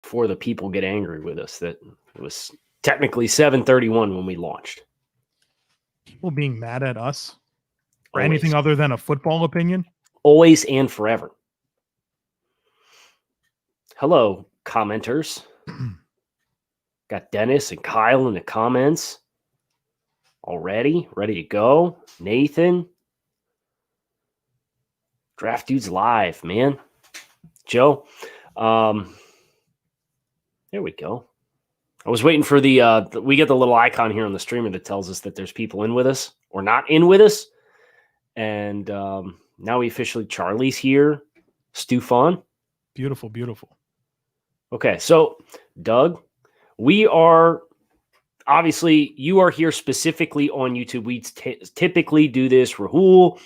before the people get angry with us that it was technically 7:31 when we launched. People being mad at us or Always. anything other than a football opinion? Always and forever. Hello, commenters. Got Dennis and Kyle in the comments already. Ready to go. Nathan. Draft Dudes live, man. Joe. There we go. I was waiting for we get the little icon here on the streamer that tells us that there's people in with us or not in with us. And now we officially, Charlie's here. Stufan. Beautiful, beautiful. Okay, so Doug, we are obviously, you are here specifically on YouTube. We typically do this, Rahul.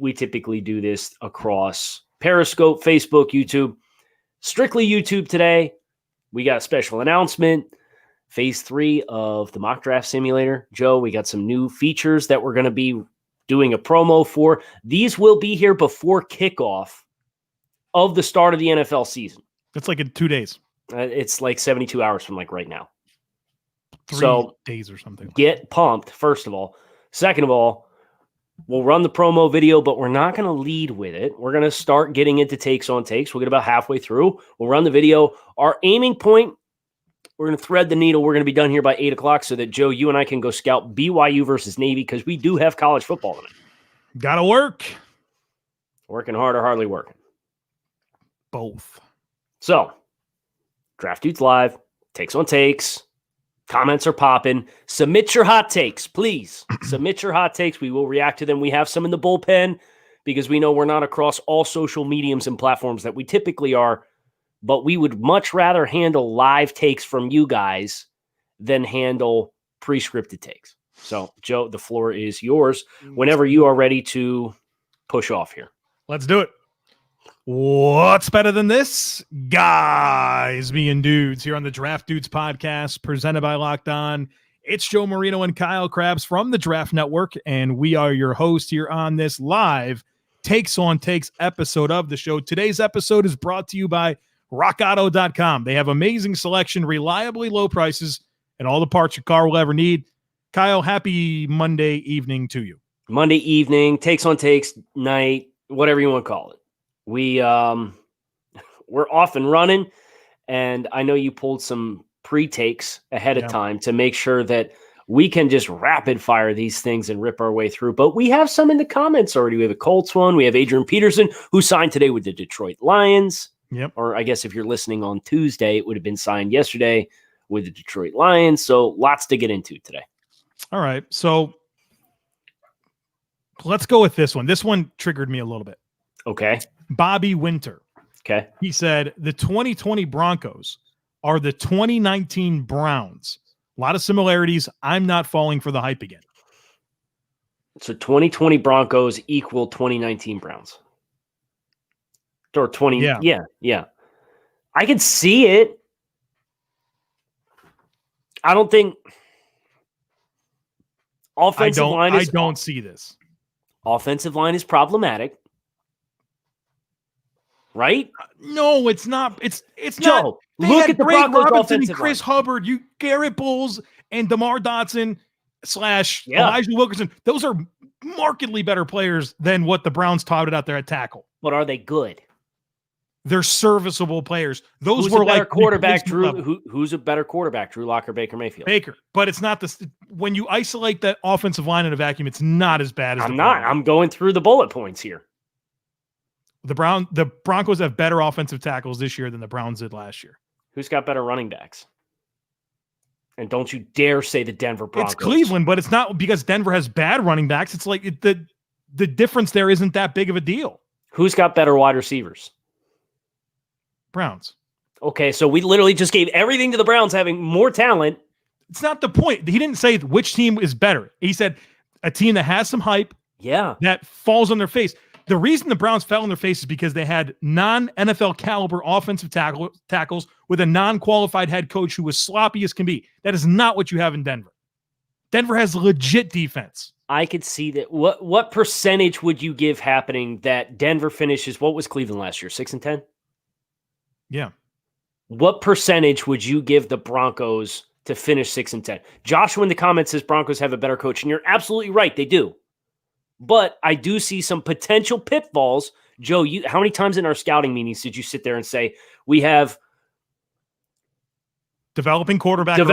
We typically do this across Periscope, Facebook, YouTube. Strictly YouTube today. We got a special announcement. Phase 3 of the mock draft simulator. Joe, we got some new features that we're going to be doing a promo for. These will be here before kickoff of the start of the NFL season. It's like in 2 days. It's like 72 hours from like right now. 3 days or something. Get pumped, first of all. Second of all, we'll run the promo video, but we're not going to lead with it. We're going to start getting into takes on takes. We'll get about halfway through. We'll run the video. Our aiming point, we're going to thread the needle. We're going to be done here by 8 o'clock so that, Joe, you and I can go scout BYU versus Navy because we do have college football in it. Gotta work. Working hard or hardly working? Both. So, Draft Dudes Live, takes on takes. Comments are popping. Submit your hot takes, please. Submit your hot takes. We will react to them. We have some in the bullpen because we know we're not across all social mediums and platforms that we typically are, but we would much rather handle live takes from you guys than handle pre-scripted takes. So, Joe, the floor is yours whenever you are ready to push off here. Let's do it. What's better than this? Guys being dudes here on the Draft Dudes podcast presented by Locked On. It's Joe Marino and Kyle Krabs from the Draft Network, and we are your hosts here on this live Takes on Takes episode of the show. Today's episode is brought to you by RockAuto.com. They have amazing selection, reliably low prices, and all the parts your car will ever need. Kyle, happy Monday evening to you. Monday evening, Takes on Takes night, whatever you want to call it. We're off and running, and I know you pulled some pre-takes ahead of time to make sure that we can just rapid fire these things and rip our way through. But we have some in the comments already. We have a Colts one. We have Adrian Peterson, who signed today with the Detroit Lions. Yep. Or I guess if you're listening on Tuesday, it would have been signed yesterday with the Detroit Lions. So lots to get into today. All right. So let's go with this one. This one triggered me a little bit. Okay. Bobby Winter. Okay. He said the 2020 Broncos are the 2019 Browns. A lot of similarities. I'm not falling for the hype again. So 2020 Broncos equal 2019 Browns. Or 20. Yeah. I can see it. I don't think offensive line is. I don't see this. Offensive line is problematic. Right? No, it's not. It's Joe, not. Look at the Greg Broncos Robinson offensive and Chris line. Hubbard, Garrett Bowles and DeMar Dotson / Elijah Wilkerson. Those are markedly better players than what the Browns touted out there at tackle. But are they good? They're serviceable players. Those Who's were a better like quarterback, Drew. Who's a better quarterback, Drew Lock or Baker Mayfield? Baker, but it's not this. When you isolate that offensive line in a vacuum, it's not as bad as. I'm going through the bullet points here. The Broncos have better offensive tackles this year than the Browns did last year. Who's got better running backs? And don't you dare say the Denver Broncos. It's Cleveland, but it's not because Denver has bad running backs. It's like the difference there isn't that big of a deal. Who's got better wide receivers? Browns. Okay, so we literally just gave everything to the Browns having more talent. It's not the point. He didn't say which team is better. He said a team that has some hype. Yeah. That falls on their face. The reason the Browns fell on their face is because they had non-NFL caliber offensive tackles with a non-qualified head coach who was sloppy as can be. That is not what you have in Denver. Denver has legit defense. I could see that. What percentage would you give happening that Denver finishes? What was Cleveland last year? 6-10? Yeah. what percentage would you give the Broncos to finish 6-10? Joshua in the comments says Broncos have a better coach, and you're absolutely right. They do. But I do see some potential pitfalls. Joe, how many times in our scouting meetings did you sit there and say, we have developing quarterback, and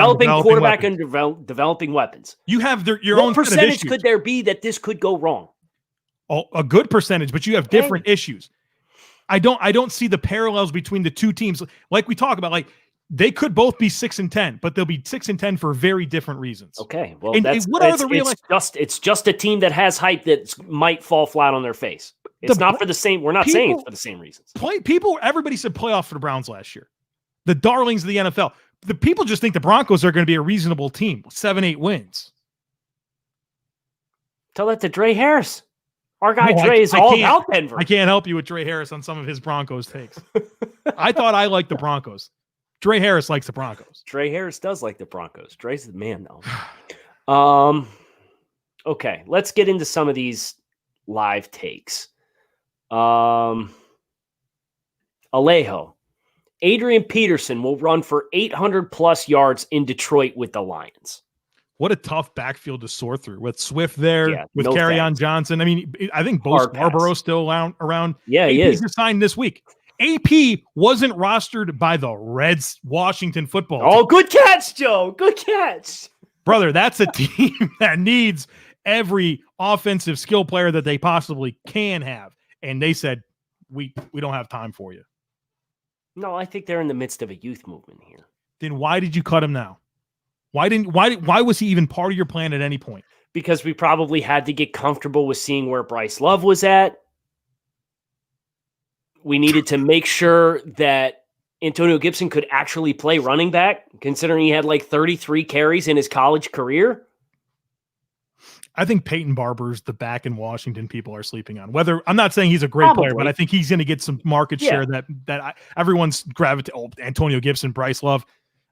developing weapons? You have your own percentage could there be that this could go wrong? Oh, a good percentage, but you have different issues. I don't see the parallels between the two teams. Like we talk about, like they could both be 6-10, but they'll be 6-10 for very different reasons. Okay, well, it's just a team that has hype that might fall flat on their face. It's not for the same. We're not saying it's for the same reasons. Everybody said playoff for the Browns last year. The darlings of the NFL. The people just think the Broncos are going to be a reasonable team, 7-8 wins. Tell that to Dre Harris. Our guy Dre is all about Denver. I can't help you with Dre Harris on some of his Broncos takes. I thought I liked the Broncos. Dre Harris likes the Broncos. Dre Harris does like the Broncos. Dre's the man, though. Okay, let's get into some of these live takes. Alejo. Adrian Peterson will run for 800-plus yards in Detroit with the Lions. What a tough backfield to sort through with Swift there, with Kerryon Johnson. I mean, I think Bo Scarborough's still around. Yeah, AP he is. Signed this week. AP wasn't rostered by the Reds Washington football team. Oh, good catch, Joe. Good catch. Brother, that's a team that needs every offensive skill player that they possibly can have. And they said, we don't have time for you. No, I think they're in the midst of a youth movement here. Then why did you cut him now? Why was he even part of your plan at any point? Because we probably had to get comfortable with seeing where Bryce Love was at. We needed to make sure that Antonio Gibson could actually play running back, considering he had like 33 carries in his college career. I think Peyton Barber's the back in Washington people are sleeping on. Whether I'm not saying he's a great player, but I think he's going to get some market share that everyone's gravitating. Oh, Antonio Gibson, Bryce Love.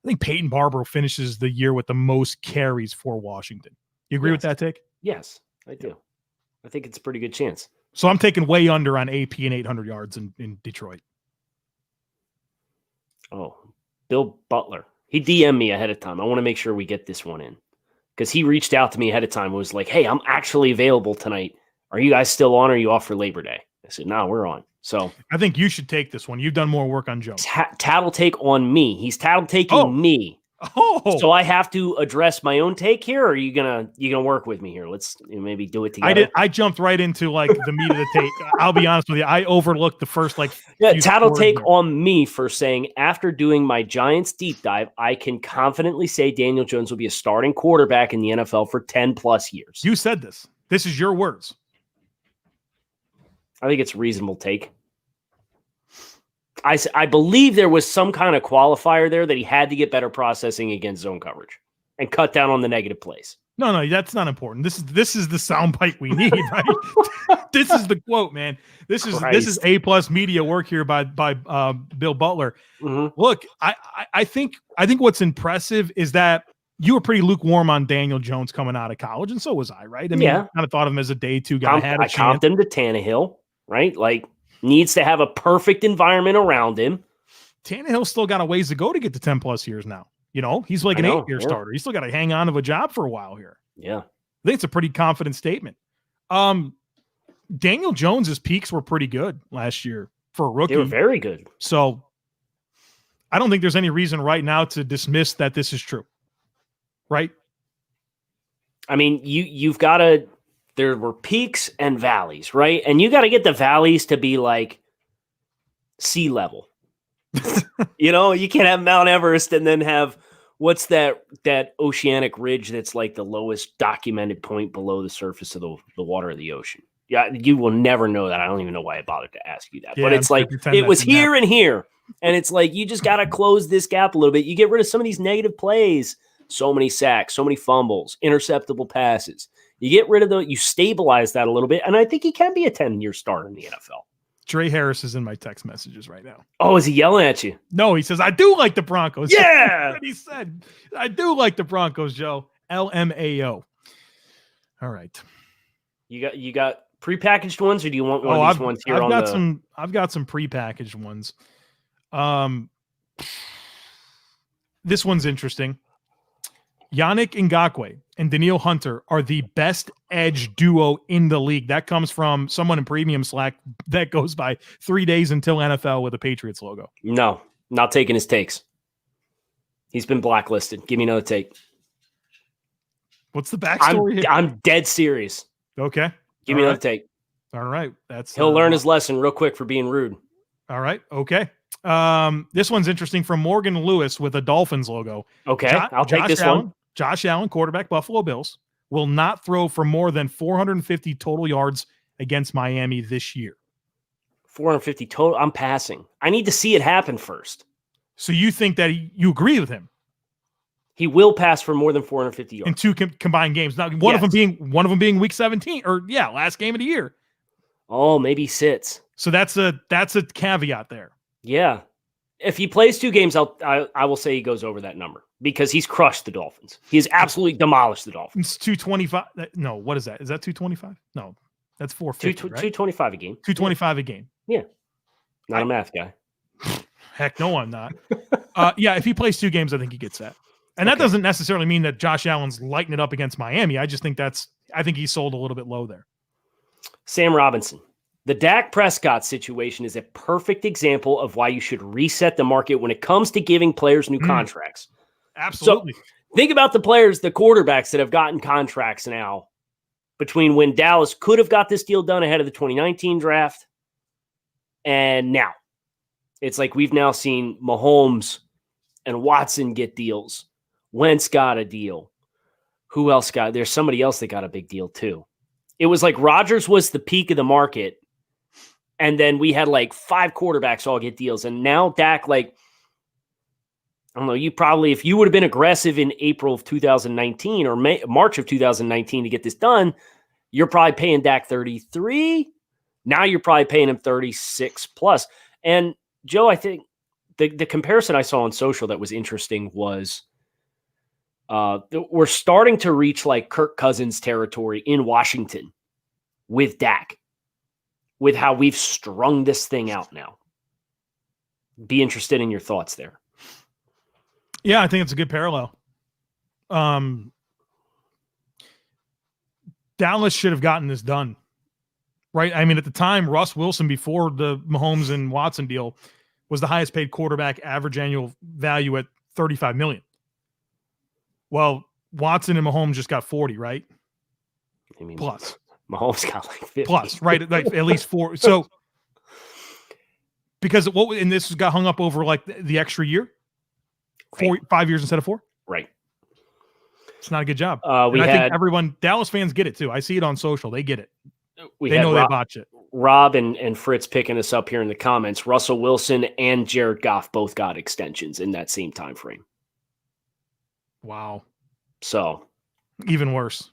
I think Peyton Barber finishes the year with the most carries for Washington. You agree with that take? Yes, I do. I think it's a pretty good chance. So I'm taking way under on AP and 800 yards in Detroit. Oh, Bill Butler. He DM'd me ahead of time. I want to make sure we get this one in. Because he reached out to me ahead of time and was like, hey, I'm actually available tonight. Are you guys still on or are you off for Labor Day? I said, no, we're on. So I think you should take this one. You've done more work on Joe. Tattle take on me. He's tattle taking me. Oh, so I have to address my own take here, or are you gonna work with me here? Let's maybe do it together. I jumped right into like the meat of the take. I'll be honest with you. I overlooked the first tattle take on me for saying after doing my Giants deep dive, I can confidently say Daniel Jones will be a starting quarterback in the NFL for 10 plus years. You said this. This is your words. I think it's a reasonable take. I believe there was some kind of qualifier there that he had to get better processing against zone coverage and cut down on the negative plays. No, that's not important. This is the soundbite we need, right? This is the quote, man. This is A+ media work here by Bill Butler. Mm-hmm. Look, I think what's impressive is that you were pretty lukewarm on Daniel Jones coming out of college, and so was I, right? I mean, I kind of thought of him as a day two guy. I comped him to Tannehill, right? Like, needs to have a perfect environment around him. Tannehill's still got a ways to go to get to 10 plus years now. You know, he's like an 8-year starter. He's still got to hang on to a job for a while here. Yeah. I think it's a pretty confident statement. Daniel Jones's peaks were pretty good last year for a rookie. They were very good. So I don't think there's any reason right now to dismiss that this is true. Right? I mean, you've got to. There were peaks and valleys, right? And you got to get the valleys to be like sea level. You know, you can't have Mount Everest and then have what's that oceanic ridge that's like the lowest documented point below the surface of the water of the ocean. Yeah, you will never know that. I don't even know why I bothered to ask you that. Yeah, but it's like it was here and here. And it's like you just got to close this gap a little bit. You get rid of some of these negative plays. So many sacks, so many fumbles, interceptable passes. You get rid of you stabilize that a little bit, and I think he can be a 10-year starter in the NFL. Dre Harris is in my text messages right now. Oh, is he yelling at you? No, he says, I do like the Broncos. Yeah! That's what he said. I do like the Broncos, Joe. LMAO. All right. You got prepackaged ones, or do you want one of these ones here I've got some prepackaged ones. This one's interesting. Yannick Ngakoue and Daniil Hunter are the best edge duo in the league. That comes from someone in Premium Slack that goes by 3 days until NFL with a Patriots logo. No, not taking his takes. He's been blacklisted. Give me another take. What's the backstory here? I'm dead serious. Okay. Give me another take. All right. He'll learn his lesson real quick for being rude. All right. Okay. This one's interesting from Morgan Lewis with a Dolphins logo. Okay. I'll take this one. Josh Allen, quarterback, Buffalo Bills, will not throw for more than 450 total yards against Miami this year. 450 total? I'm passing. I need to see it happen first. So you think that you agree with him? He will pass for more than 450 yards in two combined games. Now, one of them being week 17, or last game of the year. Oh, maybe he sits. So that's a caveat there. Yeah. If he plays 2 games, I will say he goes over that number because he's crushed the Dolphins. He's absolutely demolished the Dolphins. It's 225. No, what is that? Is that 225? No, that's 450. 225 a game. 225 a game. Yeah. Not a math guy. Heck no, I'm not. If he plays 2 games, I think he gets that. And that doesn't necessarily mean that Josh Allen's lighting it up against Miami. I just think I think he's sold a little bit low there. Sam Robinson. The Dak Prescott situation is a perfect example of why you should reset the market when it comes to giving players new contracts. Absolutely. So think about the players, the quarterbacks that have gotten contracts now between when Dallas could have got this deal done ahead of the 2019 draft and now. It's like we've now seen Mahomes and Watson get deals. Wentz got a deal. Who else got? There's somebody else that got a big deal too. It was like Rodgers was the peak of the market. And then we had like 5 quarterbacks all get deals. And now Dak, I don't know, if you would have been aggressive in April of 2019 or March of 2019 to get this done, you're probably paying Dak 33. Now you're probably paying him 36 plus. And Joe, I think the comparison I saw on social that was interesting was we're starting to reach like Kirk Cousins territory in Washington with Dak, with how we've strung this thing out now. Be interested in your thoughts there. Yeah, I think it's a good parallel. Dallas should have gotten this done, right? I mean, at the time, Russ Wilson, before the Mahomes and Watson deal, was the highest paid quarterback, average annual value at $35 million. Well, Watson and Mahomes just got 40, right? I mean, plus. Mahomes got like 50. Plus, right? Like at least 4. So, because and this got hung up over like the extra year, 5 years instead of 4. Right. It's not a good job. I think Dallas fans get it too. I see it on social. They get it. They know they botch it. Rob and Fritz picking us up here in the comments. Russell Wilson and Jared Goff both got extensions in that same time frame. Wow. So even worse.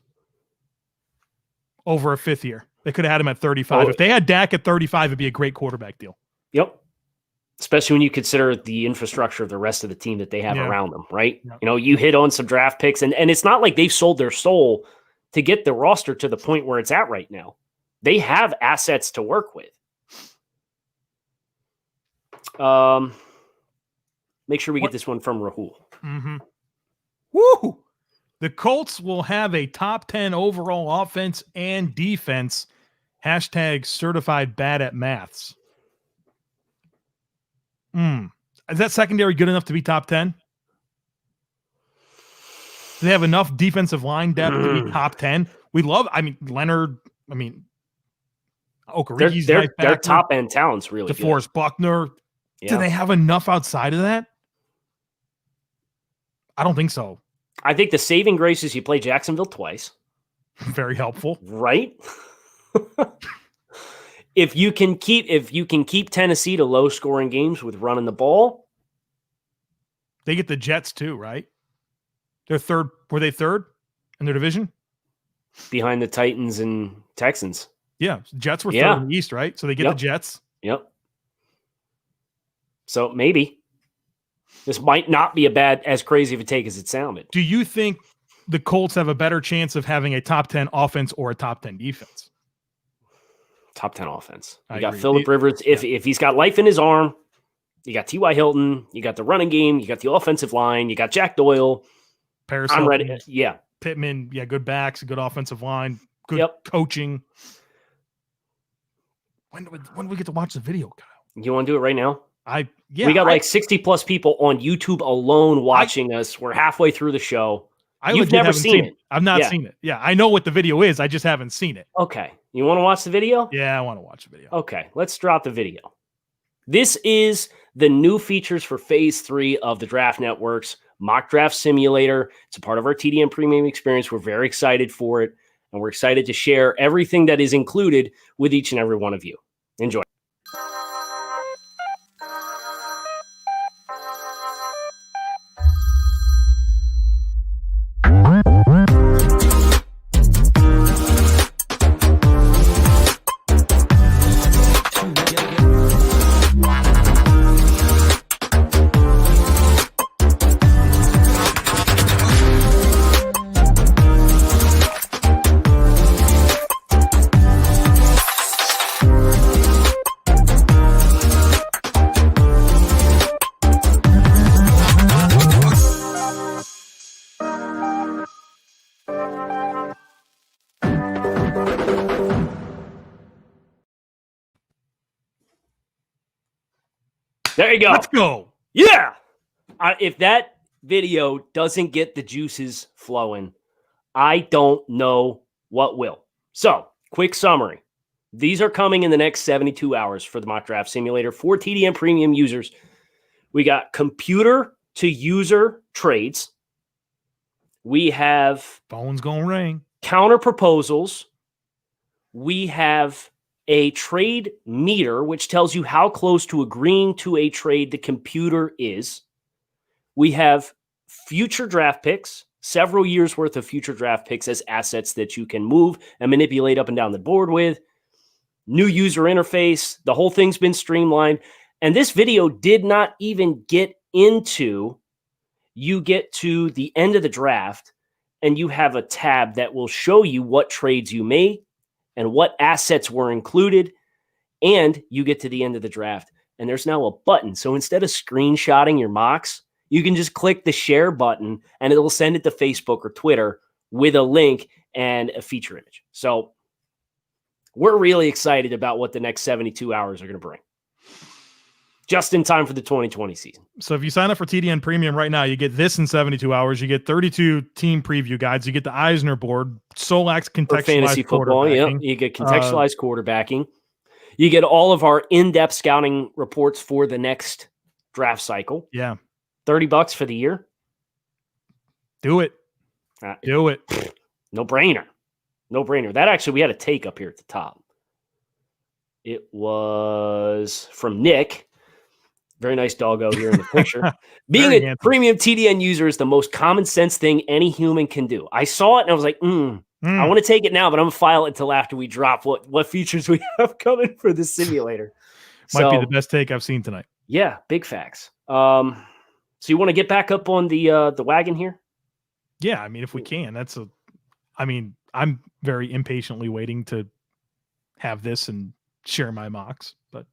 Over a 5th year. They could have had him at 35. If they had Dak at 35, it'd be a great quarterback deal. Yep. Especially when you consider the infrastructure of the rest of the team that they have around them, right? Yep. You hit on some draft picks, and it's not like they've sold their soul to get the roster to the point where it's at right now. They have assets to work with. Make sure we get this one from Rahul. Mm-hmm. Woo! The Colts will have a top 10 overall offense and defense. #certified bad at maths. Is that secondary good enough to be top 10? Do they have enough defensive line depth to be top 10? Leonard, Okariki's they're top end talents, really. DeForest Buckner. Yeah. Do they have enough outside of that? I don't think so. I think the saving grace is you play Jacksonville twice. Very helpful. Right? If you can keep Tennessee to low scoring games with running the ball. They get the Jets too, right? They're third. Were they third in their division? Behind the Titans and Texans. Yeah. Jets were third in the East, right? So they get the Jets. Yep. So maybe. This might not be as crazy of a take as it sounded. Do you think the Colts have a better chance of having a top 10 offense or a top 10 defense? Top 10 offense. You got Phillip Rivers. If he's got life in his arm You got T.Y. Hilton. You got the running game. You got the offensive line. You got Jack Doyle. Paris I'm Hilton, ready. Yeah. Pittman. Yeah. Good backs, good offensive line, good coaching. When do we get to watch the video, Kyle? You want to do it right now? We got like 60 plus people on YouTube alone watching us. We're halfway through the show. You've never seen it. I've not seen it. Yeah, I know what the video is. I just haven't seen it. Okay. You want to watch the video? Yeah, I want to watch the video. Okay, let's drop the video. This is the new features for Phase 3 of the Draft Network's Mock Draft Simulator. It's a part of our TDN Premium experience. We're very excited for it, and we're excited to share everything that is included with each and every one of you. Enjoy. There you go. Let's go. Yeah. If that video doesn't get the juices flowing, I don't know what will. So, quick summary. These are coming in the next 72 hours for the Mock Draft Simulator for TDN Premium users. We got computer to user trades. We have phone's gonna ring. Counter proposals. We have a trade meter, which tells you how close to agreeing to a trade the computer is. We have future draft picks, several years worth of future draft picks as assets that you can move and manipulate up and down the board with. New user interface. The whole thing's been streamlined. And this video did not even get into, you get to the end of the draft and you have a tab that will show you what trades you made and what assets were included, and you get to the end of the draft, and there's now a button. So instead of screenshotting your mocks, you can just click the share button, and it'll send it to Facebook or Twitter with a link and a feature image. So we're really excited about what the next 72 hours are going to bring. Just in time for the 2020 season. So if you sign up for TDN Premium right now, you get this in 72 hours. You get 32 team preview guides. You get the Eisner board, Solak's contextualized fantasy football. Yep. You get contextualized quarterbacking. You get all of our in-depth scouting reports for the next draft cycle. Yeah. $30 for the year. Do it. Do it. No brainer. No brainer. That actually, we had a take up here at the top. It was from Nick. Very nice doggo here in the picture. Being a handsome premium TDN user is the most common sense thing any human can do. I saw it and I was like, I want to take it now, but I'm going to file it until after we drop what features we have coming for the simulator. Might be the best take I've seen tonight. Yeah, big facts. So you want to get back up on the wagon here? Yeah, I mean, if we can. I'm very impatiently waiting to have this and share my mocks, but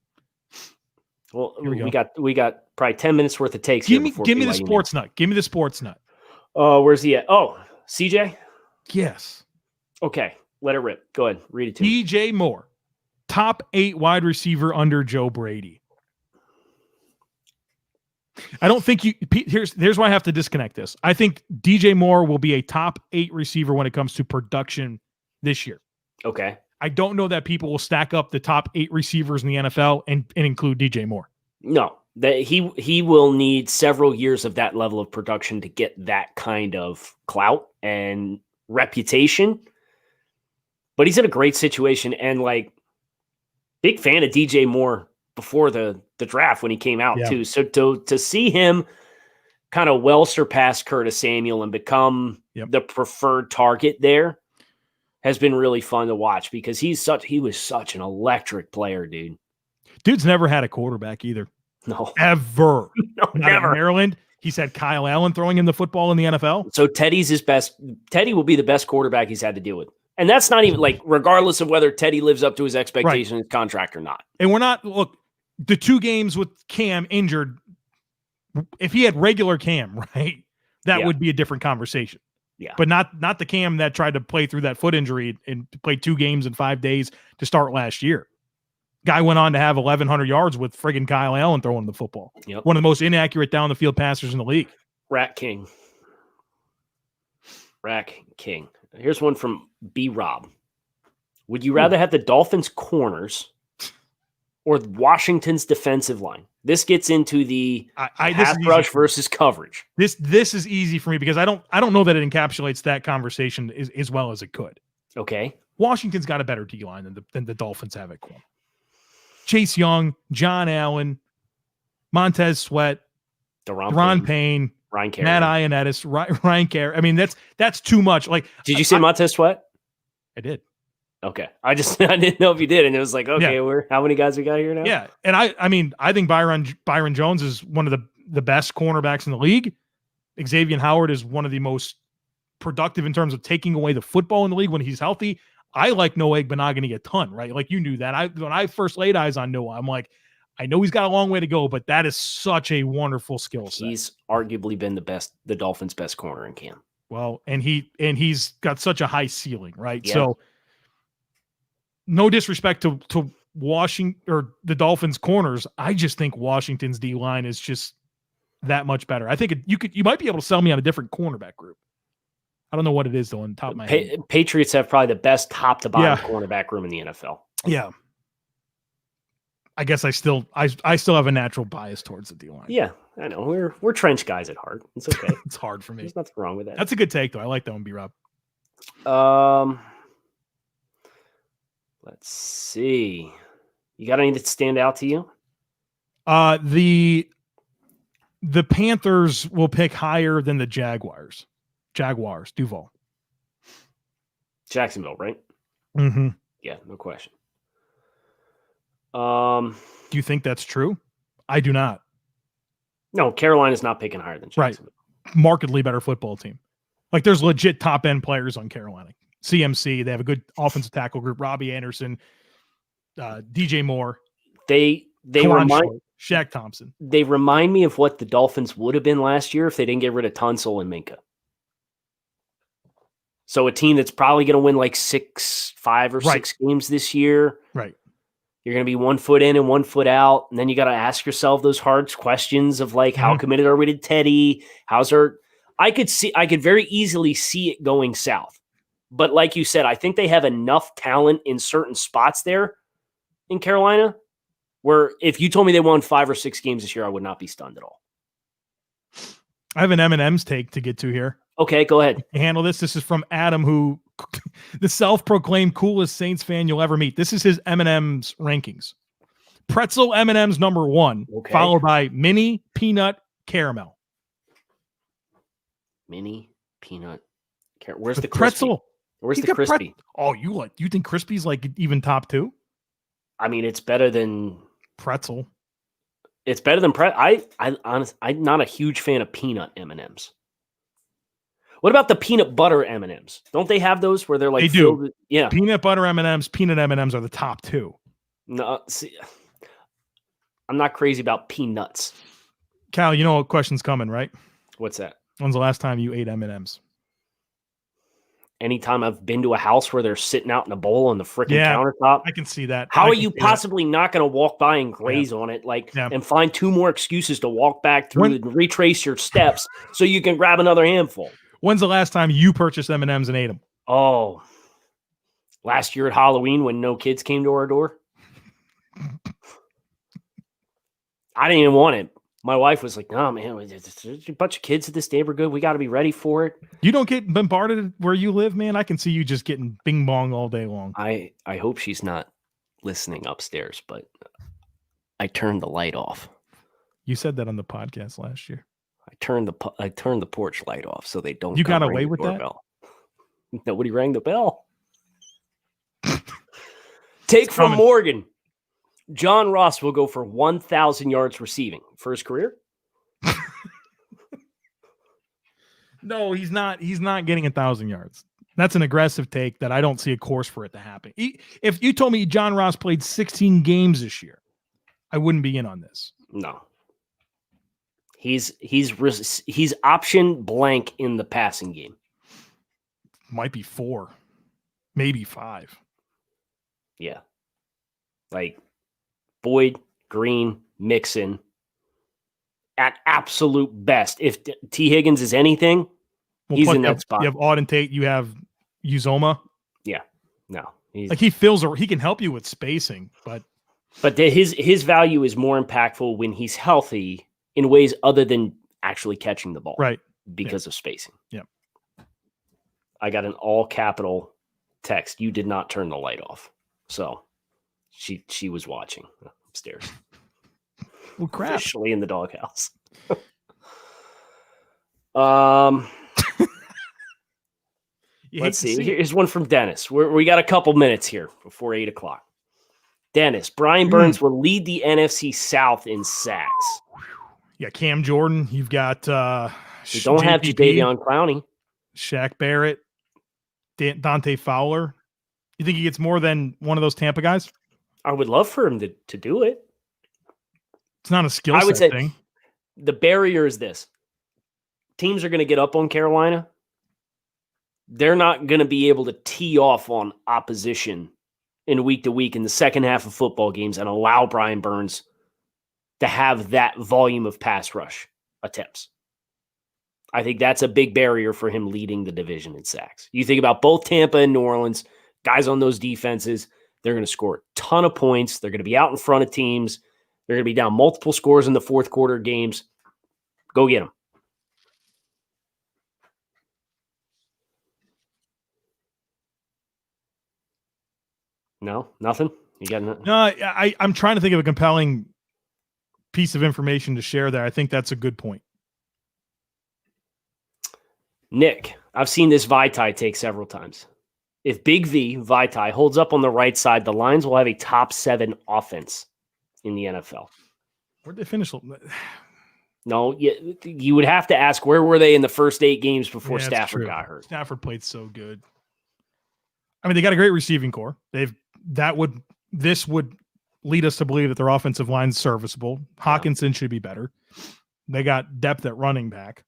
well, we got probably 10 minutes worth of takes. Give me the sports nut. Give me the sports nut. Where's he at? Oh, CJ? Yes. Okay, let it rip. Go ahead, read it to me. DJ Moore, top 8 wide receiver under Joe Brady. I don't think here's why I have to disconnect this. I think DJ Moore will be a top 8 receiver when it comes to production this year. Okay. I don't know that people will stack up the top 8 receivers in the NFL and include DJ Moore. No, that he will need several years of that level of production to get that kind of clout and reputation. But he's in a great situation, and like big fan of DJ Moore before the draft when he came out too. So to see him kind of well surpass Curtis Samuel and become the preferred target there has been really fun to watch because he was such an electric player, dude. Dude's never had a quarterback either. No. Ever. No, never. In Maryland, he's had Kyle Allen throwing him the football in the NFL. So Teddy's his best. Teddy will be the best quarterback he's had to deal with. And that's not even like, regardless of whether Teddy lives up to his expectation in his contract or not. And we're not, look, the 2 games with Cam injured, if he had regular Cam, right, that would be a different conversation. Yeah. But not the Cam that tried to play through that foot injury and play 2 games in 5 days to start last year. Guy went on to have 1,100 yards with friggin' Kyle Allen throwing the football. Yep. One of the most inaccurate down the field passers in the league. Rack King. Here's one from B. Rob. Would you rather have the Dolphins corners or Washington's defensive line? This gets into the pass rush versus coverage. This is easy for me because I don't know that it encapsulates that conversation as well as it could. Okay. Washington's got a better D line than the Dolphins have at corner. Chase Young, John Allen, Montez Sweat, Deron Payne, Ryan Kerr, Matt Ioannidis, Ryan Kerr. I mean, that's too much. Like, did you say Montez Sweat? I did. Okay. I didn't know if you did. And it was like, okay, how many guys we got here now? Yeah. And I think Byron Jones is one of the best cornerbacks in the league. Xavier Howard is one of the most productive in terms of taking away the football in the league when he's healthy. I like Noah Igbenogany a ton, right? Like, you knew that. When I first laid eyes on Noah, I'm like, I know he's got a long way to go, but that is such a wonderful skill set. He's arguably been the Dolphins' best corner in camp. Well, and he's got such a high ceiling, right? Yeah. So, no disrespect to Washington or the Dolphins corners. I just think Washington's D line is just that much better. I think you might be able to sell me on a different cornerback group. I don't know what it is though on the top of my head. Patriots have probably the best top to bottom cornerback room in the NFL. Yeah. I guess I still have a natural bias towards the D line. Yeah, I know. We're trench guys at heart. It's okay. It's hard for me. There's nothing wrong with that. That's a good take though. I like that one, B-Rob. Let's see. You got any that stand out to you? The Panthers will pick higher than the Jaguars. Duval. Jacksonville, right? Mm-hmm. Yeah, no question. Do you think that's true? I do not. No, Carolina's not picking higher than Jacksonville. Right. Markedly better football team. Like, there's legit top end players on Carolina. CMC, they have a good offensive tackle group. Robbie Anderson, DJ Moore. They remind Shaq Thompson. They remind me of what the Dolphins would have been last year if they didn't get rid of Tunsil and Minka. So a team that's probably going to win like 5 or 6 games this year. Right. You're going to be 1 foot in and 1 foot out. And then you got to ask yourself those hard questions of like, how committed are we to Teddy? I could very easily see it going south. But like you said, I think they have enough talent in certain spots there in Carolina where if you told me they won 5 or 6 games this year, I would not be stunned at all. I have an M&M's take to get to here. Okay, go ahead. Handle this. This is from Adam, who the self-proclaimed coolest Saints fan you'll ever meet. This is his M&M's rankings. Pretzel M&M's number 1, followed by mini peanut caramel. Mini peanut caramel. Where's the pretzel? Where's the crispy? You think crispy's like even top 2? I mean, it's better than pretzel. It's better than I'm not a huge fan of peanut M&Ms. What about the peanut butter M&Ms? Don't they have those where they're like they do? With, yeah, peanut butter M&Ms, peanut M&Ms are the top 2. No, see, I'm not crazy about peanuts. Cal, you know what question's coming, right? What's that? When's the last time you ate M&Ms? Anytime I've been to a house where they're sitting out in a bowl on the freaking countertop. I can see that. How are you possibly not going to walk by and graze on it and find 2 more excuses to walk back through and retrace your steps so you can grab another handful? When's the last time you purchased M&Ms and ate them? Oh, last year at Halloween when no kids came to our door. I didn't even want it. My wife was like, "No, man, there's a bunch of kids at this neighborhood. We got to be ready for it." You don't get bombarded where you live, man. I can see you just getting bing bong all day long. I hope she's not listening upstairs, but I turned the light off. You said that on the podcast last year. I turned the porch light off so they don't. You got away with that? Nobody rang the bell. Take from Morgan. John Ross will go for 1,000 yards receiving for his career. No, he's not. He's not getting 1,000 yards. That's an aggressive take that I don't see a course for it to happen. If you told me John Ross played 16 games this year, I wouldn't be in on this. No. He's option blank in the passing game. Might be 4, maybe 5. Yeah. Like Boyd, Green, Mixon at absolute best. If T. Higgins is anything, he's in that spot. You have Auden Tate, you have Uzoma. Yeah. No. He can help you with spacing, but his value is more impactful when he's healthy in ways other than actually catching the ball. Right. Because of spacing. Yeah. I got an all capital text. You did not turn the light off. So she was watching upstairs. Well, crap. Officially in the doghouse. Let's see. Here's one from Dennis. We got a couple minutes here before 8 o'clock. Dennis, Brian Burns will lead the NFC South in sacks. Yeah, Cam Jordan. You've got you don't have Jadeveon Clowney. Shaq Barrett, Dante Fowler. You think he gets more than one of those Tampa guys? I would love for him to do it. It's not a skill set thing. The barrier is this. Teams are going to get up on Carolina. They're not going to be able to tee off on opposition in week to week in the second half of football games and allow Brian Burns to have that volume of pass rush attempts. I think that's a big barrier for him leading the division in sacks. You think about both Tampa and New Orleans, guys on those defenses, they're going to score a ton of points. They're going to be out in front of teams. They're going to be down multiple scores in the fourth quarter games. Go get them. No, nothing? You got nothing? No, I'm trying to think of a compelling piece of information to share there. I think that's a good point. Nick, I've seen this Vitae take several times. If Big V, Vitae, holds up on the right side, the Lions will have a top 7 offense in the NFL. Where'd they finish? No, you would have to ask, where were they in the first 8 games before Stafford got hurt? Stafford played so good. I mean, they got a great receiving core. This would lead us to believe that their offensive line's serviceable. Hawkinson should be better. They got depth at running back.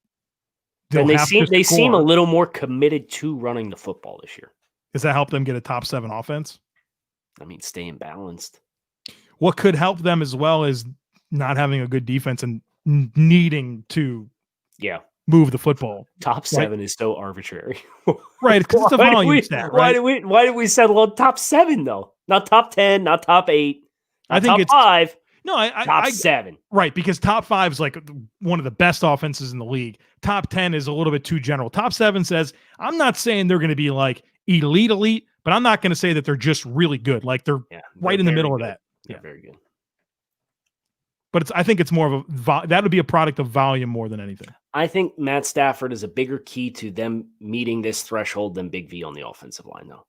And they seem a little more committed to running the football this year. Does that help them get a top 7 offense? I mean, staying balanced. What could help them as well is not having a good defense and needing to move the football. Top 7 is so arbitrary. Right, because it's a volume stat, right? Why did we settle on top 7 though? Not top 10, not top 8. I think top 5. No, top 7. Right, because top 5 is like one of the best offenses in the league. Top 10 is a little bit too general. Top 7 says, I'm not saying they're going to be like elite, but I'm not going to say that they're just really good. Like they're right in the middle of that. Yeah, very good. But I think it's more of that would be a product of volume more than anything. I think Matt Stafford is a bigger key to them meeting this threshold than Big V on the offensive line, though.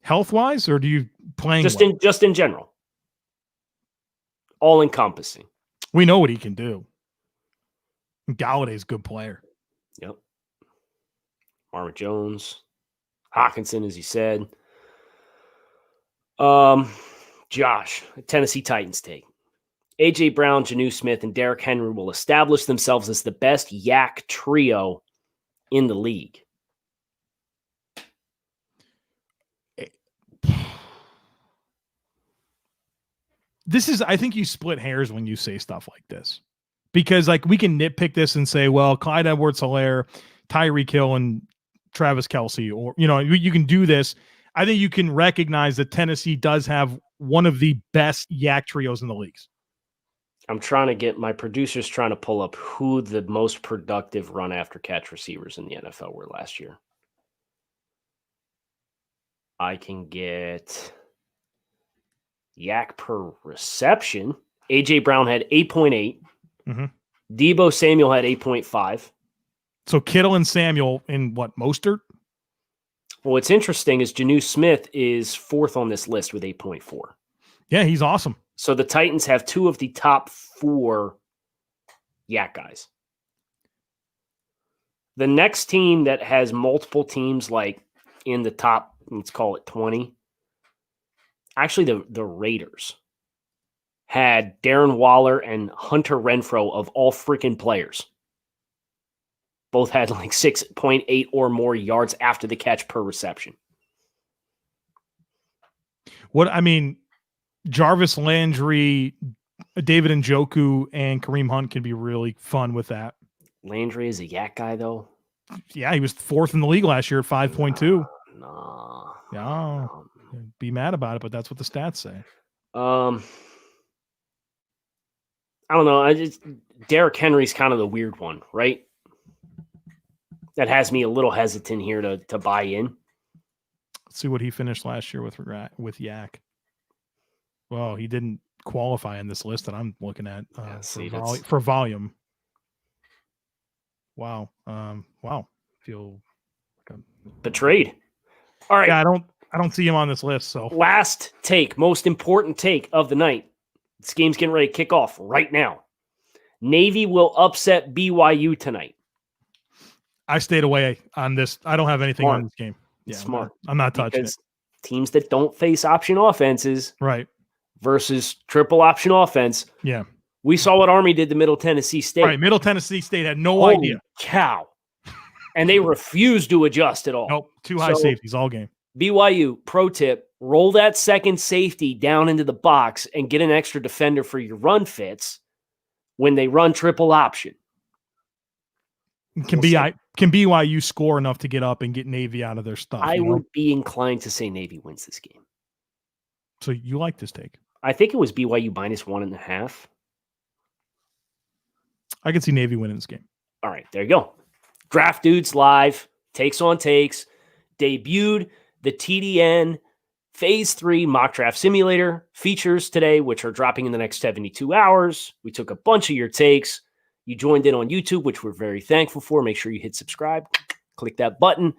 Health-wise, or do you playing just in general? All encompassing. We know what he can do. Galladay's a good player. Yep. Marvin Jones, Hawkinson, as you said. Josh, Tennessee Titans take. A.J. Brown, Jonnu Smith, and Derrick Henry will establish themselves as the best yak trio in the league. I think you split hairs when you say stuff like this. Because like we can nitpick this and say, well, Clyde Edwards-Helaire, Tyreek Hill, and Travis Kelce, or you can do this. I think you can recognize that Tennessee does have one of the best yak trios in the leagues. I'm trying to get my producers trying to pull up who the most productive run after catch receivers in the NFL were last year. I can get yak per reception. A.J. Brown had 8.8. Mm-hmm. Deebo Samuel had 8.5. So Kittle and Samuel in what, Mostert? Well, what's interesting is Jonnu Smith is 4th on this list with 8.4. Yeah, he's awesome. So the Titans have 2 of the top 4 yak guys. The next team that has multiple teams like in the top, let's call it 20, actually the Raiders had Darren Waller and Hunter Renfrow of all freaking players. Both had like 6.8 or more yards after the catch per reception. Jarvis Landry, David Njoku, and Kareem Hunt can be really fun with that. Landry is a yak guy, though. Yeah, he was 4th in the league last year at 5.2. No. Yeah, be mad about it, but that's what the stats say. I don't know. Derrick Henry's kind of the weird one, right? That has me a little hesitant here to buy in. Let's see what he finished last year with Yak. Well, he didn't qualify in this list that I'm looking at for volume. Wow. Feel like betrayed. All right. Yeah, I don't see him on this list. So last take, most important take of the night. This game's getting ready to kick off right now. Navy will upset BYU tonight. I stayed away on this. I don't have anything Smart. on this game. Yeah, Smart. I'm not touching it. Teams that don't face option offenses, right, versus triple option offense. Yeah, we saw what Army did to Middle Tennessee State. Right, Middle Tennessee State had no Holy idea. Cow, and they refused to adjust at all. Nope, 2 high safeties all game. BYU, pro tip: roll that second safety down into the box and get an extra defender for your run fits when they run triple option. Can BYU score enough to get up and get Navy out of their stuff? I would be inclined to say Navy wins this game. So you like this take? I think it was BYU -1.5. I can see Navy winning this game. All right, there you go. Draft Dudes live, takes on takes, debuted the TDN Phase 3 mock draft simulator features today, which are dropping in the next 72 hours. We took a bunch of your takes. You joined in on YouTube, which we're very thankful for. Make sure you hit subscribe. Click that button.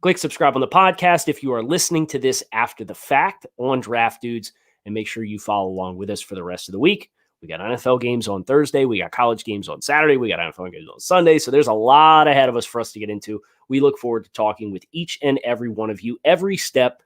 Click subscribe on the podcast if you are listening to this after the fact on Draft Dudes, and make sure you follow along with us for the rest of the week. We got NFL games on Thursday. We got college games on Saturday. We got NFL games on Sunday. So there's a lot ahead of us for us to get into. We look forward to talking with each and every one of you every step